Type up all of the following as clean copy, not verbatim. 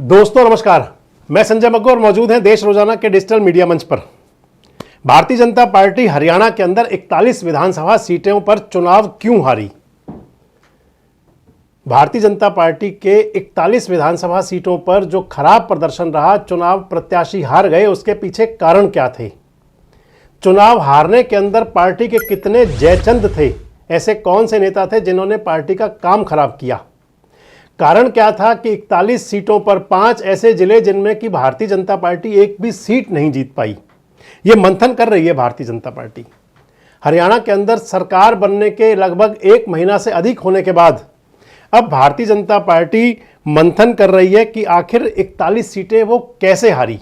दोस्तों नमस्कार, मैं संजय मग्गू और मौजूद हैं देश रोजाना के डिजिटल मीडिया मंच पर। भारतीय जनता पार्टी हरियाणा के अंदर 41 विधानसभा सीटों पर चुनाव क्यों हारी? भारतीय जनता पार्टी के 41 विधानसभा सीटों पर जो खराब प्रदर्शन रहा, चुनाव प्रत्याशी हार गए, उसके पीछे कारण क्या थे? चुनाव हारने के अंदर पार्टी के कितने जयचंद थे? ऐसे कौन से नेता थे जिन्होंने पार्टी का काम खराब किया? कारण क्या था कि 41 सीटों पर 5 ऐसे जिले जिनमें कि भारतीय जनता पार्टी एक भी सीट नहीं जीत पाई। ये मंथन कर रही है भारतीय जनता पार्टी। हरियाणा के अंदर सरकार बनने के लगभग 1 महीना से अधिक होने के बाद अब भारतीय जनता पार्टी मंथन कर रही है कि आखिर 41 सीटें वो कैसे हारी।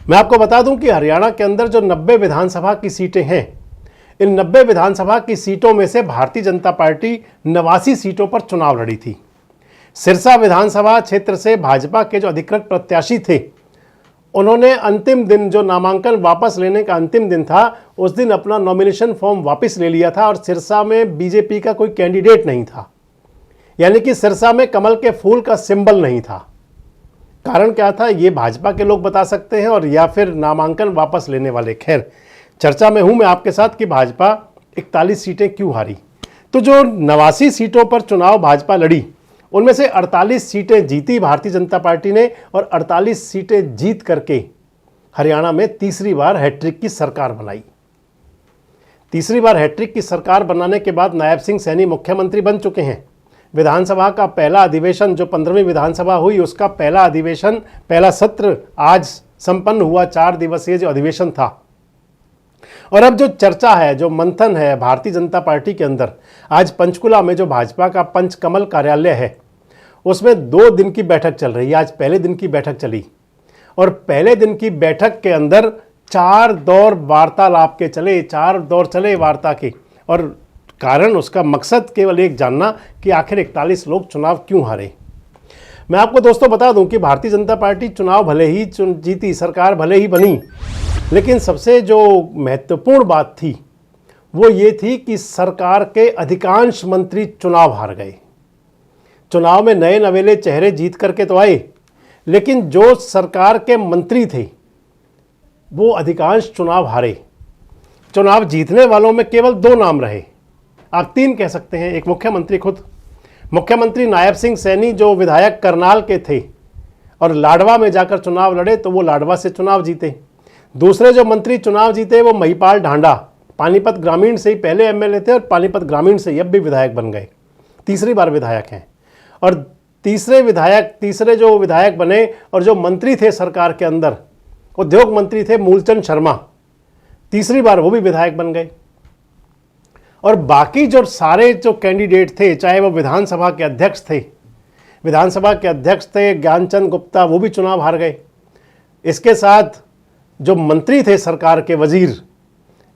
मैं आपको बता दूं कि हरियाणा के अंदर जो 90 विधानसभा की सीटें हैं, इन 90 विधानसभा की सीटों में से भारतीय जनता पार्टी 89 सीटों पर चुनाव लड़ी थी। सिरसा विधानसभा क्षेत्र से भाजपा के जो अधिकृत प्रत्याशी थे, उन्होंने अंतिम दिन, जो नामांकन वापस लेने का अंतिम दिन था, उस दिन अपना नॉमिनेशन फॉर्म वापस ले लिया था और सिरसा में बीजेपी का कोई कैंडिडेट नहीं था। यानी कि सिरसा में कमल के फूल का सिंबल नहीं था। कारण क्या था, ये भाजपा के लोग बता सकते हैं और या फिर नामांकन वापस लेने वाले। खैर, चर्चा में हूं मैं आपके साथ कि भाजपा 41 सीटें क्यों हारी। तो जो 89 सीटों पर चुनाव भाजपा लड़ी, उनमें से 48 सीटें जीती भारतीय जनता पार्टी ने और 48 सीटें जीत करके हरियाणा में तीसरी बार हैट्रिक की सरकार बनाई। तीसरी बार हैट्रिक की सरकार बनाने के बाद नायब सिंह सैनी मुख्यमंत्री बन चुके हैं। विधानसभा का पहला अधिवेशन, जो 15वीं विधानसभा हुई, उसका पहला अधिवेशन, पहला सत्र आज संपन्न हुआ। 4 दिवसीय जो अधिवेशन था। और अब जो चर्चा है, जो मंथन है भारतीय जनता पार्टी के अंदर, आज पंचकुला में जो भाजपा का पंचकमल कार्यालय है, उसमें 2 दिन की बैठक चल रही है। आज पहले दिन की बैठक चली और पहले दिन की बैठक के अंदर 4 दौर वार्तालाप के चले, 4 दौर चले वार्ता के। और कारण, उसका मकसद केवल एक जानना कि आखिर 41 लोग चुनाव क्यों हारे। मैं आपको दोस्तों बता दूं कि भारतीय जनता पार्टी चुनाव भले ही जीती, सरकार भले ही बनी, लेकिन सबसे जो महत्वपूर्ण बात थी वो ये थी कि सरकार के अधिकांश मंत्री चुनाव हार गए। चुनाव में नए नवेले चेहरे जीत करके तो आए, लेकिन जो सरकार के मंत्री थे वो अधिकांश चुनाव हारे। चुनाव जीतने वालों में केवल 2 नाम रहे, आप 3 कह सकते हैं। एक मुख्यमंत्री खुद, मुख्यमंत्री नायब सिंह सैनी, जो विधायक करनाल के थे और लाडवा में जाकर चुनाव लड़े, तो वो लाडवा से चुनाव जीते। दूसरे जो मंत्री चुनाव जीते वो महिपाल ढांडा, पानीपत ग्रामीण से ही पहले एमएलए थे और पानीपत ग्रामीण से अब भी विधायक बन गए, तीसरी बार विधायक हैं। और तीसरे जो विधायक बने और जो मंत्री थे सरकार के अंदर, उद्योग मंत्री थे मूलचंद शर्मा, तीसरी बार वो भी विधायक बन गए। और बाकी जो सारे जो कैंडिडेट थे, चाहे वो विधानसभा के अध्यक्ष थे ज्ञानचंद गुप्ता, वो भी चुनाव हार गए। इसके साथ जो मंत्री थे सरकार के वजीर,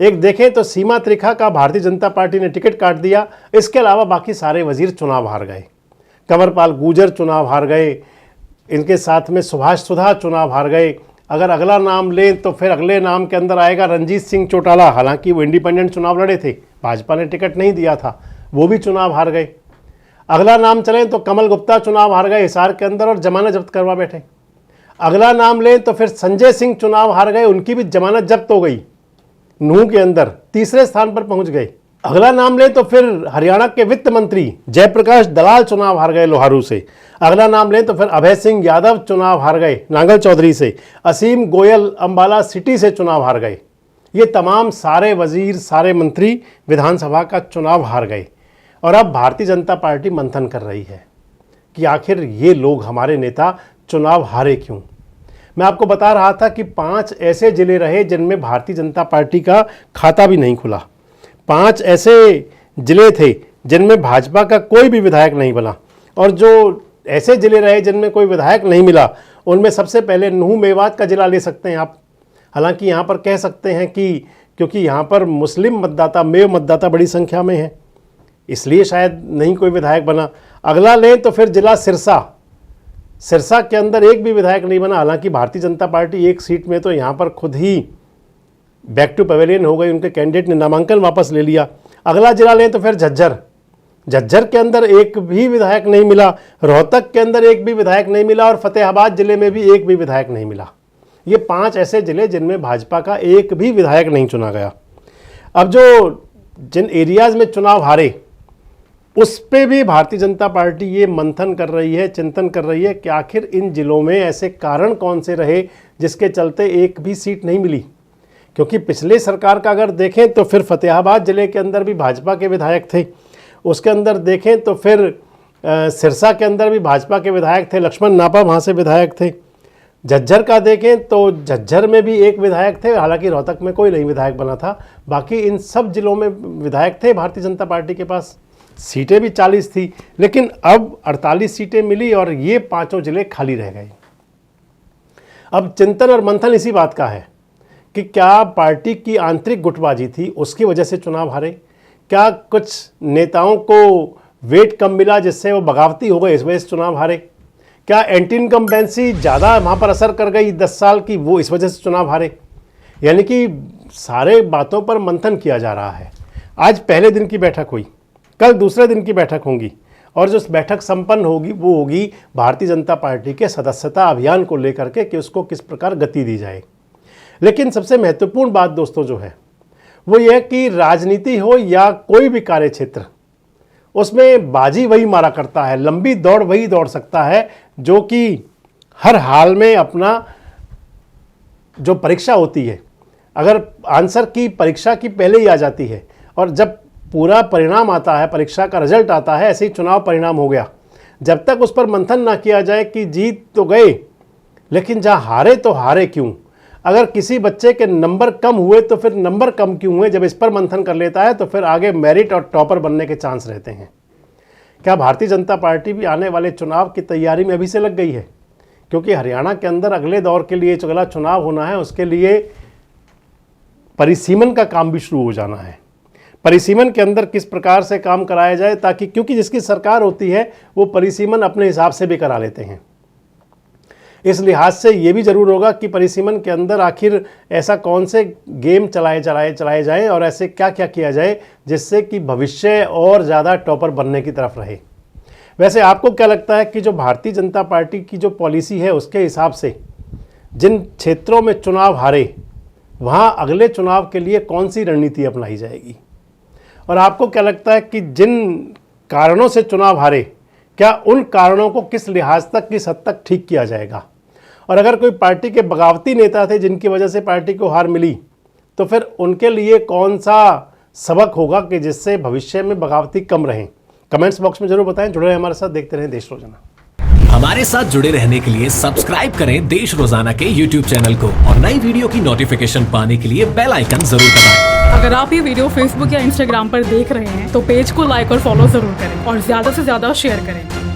एक देखें तो सीमा त्रिखा का भारतीय जनता पार्टी ने टिकट काट दिया। इसके अलावा बाकी सारे वजीर चुनाव हार गए। कंवरपाल गुर्जर चुनाव हार गए, इनके साथ में सुभाष सुधा चुनाव हार गए। अगर अगला नाम लें तो फिर अगले नाम के अंदर आएगा रणजीत सिंह चौटाला। हालांकि वो इंडिपेंडेंट चुनाव लड़े थे, भाजपा ने टिकट नहीं दिया था, वो भी चुनाव हार गए। अगला नाम चलें तो कमल गुप्ता चुनाव हार गए हिसार के अंदर और जमानत जब्त करवा बैठे। अगला नाम लें तो फिर संजय सिंह चुनाव हार गए, उनकी भी जमानत जब्त हो गई, नूंह के अंदर तीसरे स्थान पर पहुंच गए। अगला नाम लें तो फिर हरियाणा के वित्त मंत्री जयप्रकाश दलाल चुनाव हार गए लोहारू से। अगला नाम लें तो फिर अभय सिंह यादव चुनाव हार गए नांगल चौधरी से। असीम गोयल अंबाला सिटी से चुनाव हार गए। ये तमाम सारे वजीर, सारे मंत्री विधानसभा का चुनाव हार गए। और अब भारतीय जनता पार्टी मंथन कर रही है कि आखिर ये लोग, हमारे नेता, चुनाव हारे क्यों। मैं आपको बता रहा था कि 5 ऐसे जिले रहे जिनमें भारतीय जनता पार्टी का खाता भी नहीं खुला। 5 ऐसे जिले थे जिनमें भाजपा का कोई भी विधायक नहीं बना। और जो ऐसे जिले रहे जिनमें कोई विधायक नहीं मिला, उनमें सबसे पहले नूंह मेवात का जिला ले सकते हैं आप। हालांकि यहाँ पर कह सकते हैं कि क्योंकि यहाँ पर मुस्लिम मतदाता, मेव मतदाता बड़ी संख्या में है, इसलिए शायद नहीं कोई विधायक बना। अगला लें तो फिर जिला सिरसा के अंदर एक भी विधायक नहीं बना। हालांकि भारतीय जनता पार्टी एक सीट में तो यहाँ पर खुद ही बैक टू पवेलियन हो गई, उनके कैंडिडेट ने नामांकन वापस ले लिया। अगला जिला लें तो फिर झज्जर, झज्जर के अंदर एक भी विधायक नहीं मिला, रोहतक के अंदर एक भी विधायक नहीं मिला और फतेहाबाद जिले में भी एक भी विधायक नहीं मिला। ये 5 ऐसे जिले जिनमें भाजपा का एक भी विधायक नहीं चुना गया। अब जो जिन एरियाज़ में चुनाव हारे उस पे भी भारतीय जनता पार्टी ये मंथन कर रही है, चिंतन कर रही है कि आखिर इन जिलों में ऐसे कारण कौन से रहे जिसके चलते एक भी सीट नहीं मिली। क्योंकि पिछले सरकार का अगर देखें तो फिर फतेहाबाद जिले के अंदर भी भाजपा के विधायक थे, उसके अंदर देखें तो फिर सिरसा के अंदर भी भाजपा के विधायक थे, लक्ष्मण नापा वहाँ से विधायक थे। झज्जर का देखें तो झज्जर में भी एक विधायक थे, हालांकि रोहतक में कोई नहीं विधायक बना था। बाकी इन सब जिलों में विधायक थे भारतीय जनता पार्टी के पास, सीटें भी 40 थी, लेकिन अब 48 सीटें मिली और ये 5 जिले खाली रह गए। अब चिंतन और मंथन इसी बात का है कि क्या पार्टी की आंतरिक गुटबाजी थी उसकी वजह से चुनाव हारे, क्या कुछ नेताओं को वेट कम मिला जिससे वो बगावती हो गए इस वजह से चुनाव हारे, क्या एंटी इनकम्बेंसी ज़्यादा वहाँ पर असर कर गई 10 साल की वो इस वजह से चुनाव हारे। यानी कि सारे बातों पर मंथन किया जा रहा है। आज पहले दिन की बैठक हुई, कल दूसरे दिन की बैठक होगी और जो बैठक संपन्न होगी वो होगी भारतीय जनता पार्टी के सदस्यता अभियान को लेकर के कि उसको किस प्रकार गति दी जाए। लेकिन सबसे महत्वपूर्ण बात दोस्तों जो है वो ये कि राजनीति हो या कोई भी कार्य क्षेत्र, उसमें बाजी वही मारा करता है, लंबी दौड़ वही दौड़ सकता है जो कि हर हाल में अपना जो परीक्षा होती है, अगर आंसर की परीक्षा की पहले ही आ जाती है और जब पूरा परिणाम आता है, परीक्षा का रिजल्ट आता है, ऐसे ही चुनाव परिणाम हो गया, जब तक उस पर मंथन ना किया जाए कि जीत तो गए लेकिन जहाँ हारे तो हारे क्यों, अगर किसी बच्चे के नंबर कम हुए तो फिर नंबर कम क्यों हुए, जब इस पर मंथन कर लेता है तो फिर आगे मेरिट और टॉपर बनने के चांस रहते हैं। क्या भारतीय जनता पार्टी भी आने वाले चुनाव की तैयारी में अभी से लग गई है? क्योंकि हरियाणा के अंदर अगले दौर के लिए जो अगला चुनाव होना है उसके लिए परिसीमन का काम भी शुरू हो जाना है। परिसीमन के अंदर किस प्रकार से काम कराया जाए ताकि, क्योंकि जिसकी सरकार होती है वो परिसीमन अपने हिसाब से भी करा लेते हैं। इस लिहाज से ये भी जरूर होगा कि परिसीमन के अंदर आखिर ऐसा कौन से गेम चलाए जाएं और ऐसे क्या क्या किया जाए जिससे कि भविष्य और ज़्यादा टॉपर बनने की तरफ रहे। वैसे आपको क्या लगता है कि जो भारतीय जनता पार्टी की जो पॉलिसी है उसके हिसाब से जिन क्षेत्रों में चुनाव हारे वहाँ अगले चुनाव के लिए कौन सी रणनीति अपनाई जाएगी? और आपको क्या लगता है कि जिन कारणों से चुनाव हारे, क्या उन कारणों को किस लिहाज तक, किस हद तक ठीक किया जाएगा? और अगर कोई पार्टी के बगावती नेता थे जिनकी वजह से पार्टी को हार मिली तो फिर उनके लिए कौन सा सबक होगा कि जिससे भविष्य में बगावती कम रहें? कमेंट्स बॉक्स में जरूर बताएं। जुड़े रहें हमारे साथ, देखते रहें देश रोजाना। हमारे साथ जुड़े रहने के लिए सब्सक्राइब करें देश रोजाना के YouTube चैनल को और नई वीडियो की नोटिफिकेशन पाने के लिए बेल आइकन जरूर दबाएं। अगर आप ये वीडियो Facebook या Instagram पर देख रहे हैं तो पेज को लाइक और फॉलो जरूर करें और ज्यादा से ज्यादा शेयर करें।